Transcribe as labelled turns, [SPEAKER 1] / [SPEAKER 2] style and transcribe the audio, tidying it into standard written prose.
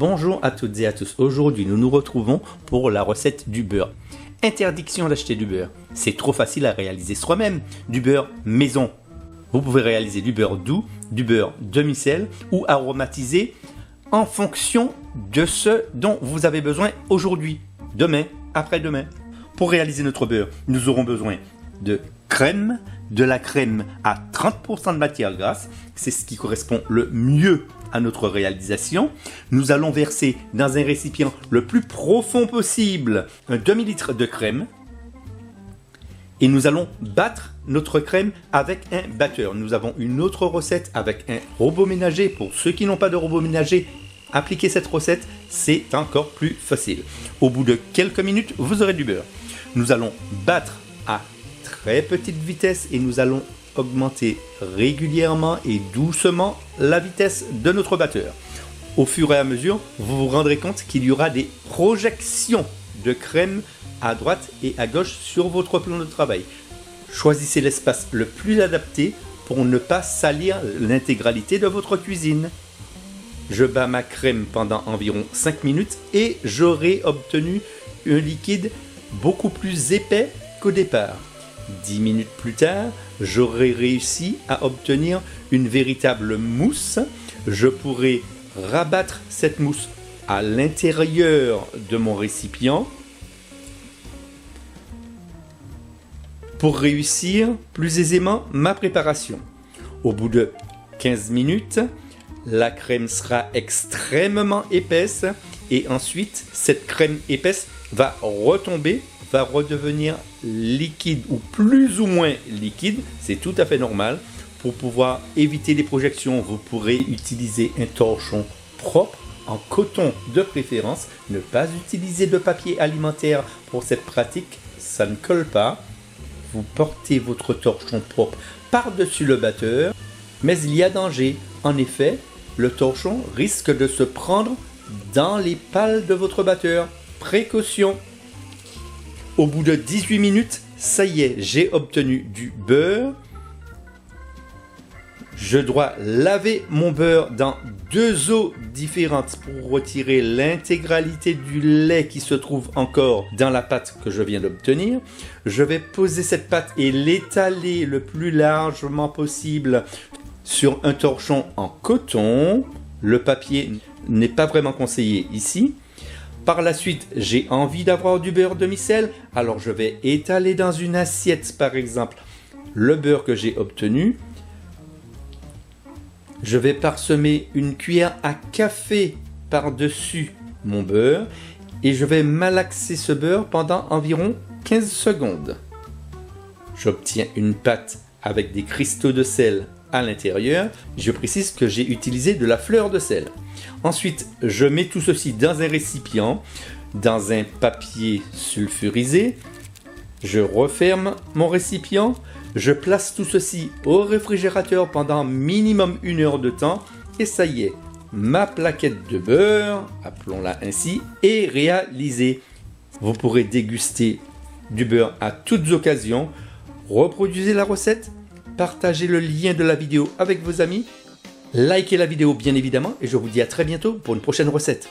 [SPEAKER 1] Bonjour à toutes et à tous. Aujourd'hui, nous nous retrouvons pour la recette du beurre. Interdiction d'acheter du beurre. C'est trop facile à réaliser soi-même. Du beurre maison. Vous pouvez réaliser du beurre doux, du beurre demi-sel ou aromatisé en fonction de ce dont vous avez besoin aujourd'hui, demain, après-demain. Pour réaliser notre beurre, nous aurons besoin de crème, de la crème à 30% de matière grasse. C'est ce qui correspond le mieux à notre réalisation. Nous allons verser dans un récipient le plus profond possible un demi-litre de crème. Et nous allons battre notre crème avec un batteur. Nous avons une autre recette avec un robot ménager. Pour ceux qui n'ont pas de robot ménager, appliquez cette recette, c'est encore plus facile. Au bout de quelques minutes, vous aurez du beurre. Nous allons battre à très petite vitesse et nous allons augmenter régulièrement et doucement la vitesse de notre batteur. Au fur et à mesure, vous vous rendrez compte qu'il y aura des projections de crème à droite et à gauche sur votre plan de travail. Choisissez l'espace le plus adapté pour ne pas salir l'intégralité de votre cuisine. Je bats ma crème pendant environ 5 minutes et j'aurai obtenu un liquide beaucoup plus épais qu'au départ. 10 minutes plus tard, j'aurai réussi à obtenir une véritable mousse. Je pourrai rabattre cette mousse à l'intérieur de mon récipient pour réussir plus aisément ma préparation. Au bout de 15 minutes, la crème sera extrêmement épaisse et ensuite cette crème épaisse va retomber, va redevenir liquide ou plus ou moins liquide, c'est tout à fait normal. Pour pouvoir éviter les projections, vous pourrez utiliser un torchon propre en coton de préférence. Ne pas utiliser de papier alimentaire pour cette pratique, ça ne colle pas. Vous portez votre torchon propre par-dessus le batteur, mais il y a danger. En effet, le torchon risque de se prendre dans les pales de votre batteur. Précaution! Au bout de 18 minutes, ça y est, j'ai obtenu du beurre. Je dois laver mon beurre dans 2 eaux différentes pour retirer l'intégralité du lait qui se trouve encore dans la pâte que je viens d'obtenir. Je vais poser cette pâte et l'étaler le plus largement possible sur un torchon en coton. Le papier n'est pas vraiment conseillé ici. Par la suite, j'ai envie d'avoir du beurre demi-sel, alors je vais étaler dans une assiette, par exemple, le beurre que j'ai obtenu. Je vais parsemer une cuillère à café par-dessus mon beurre et je vais malaxer ce beurre pendant environ 15 secondes. J'obtiens une pâte avec des cristaux de sel à l'intérieur. Je précise que j'ai utilisé de la fleur de sel. Ensuite, je mets tout ceci dans un récipient, dans un papier sulfurisé. Je referme mon récipient. Je place tout ceci au réfrigérateur pendant minimum 1 heure de temps. Et ça y est, ma plaquette de beurre, appelons-la ainsi, est réalisée. Vous pourrez déguster du beurre à toutes occasions. Reproduisez la recette. Partagez le lien de la vidéo avec vos amis. Likez la vidéo bien évidemment et je vous dis à très bientôt pour une prochaine recette.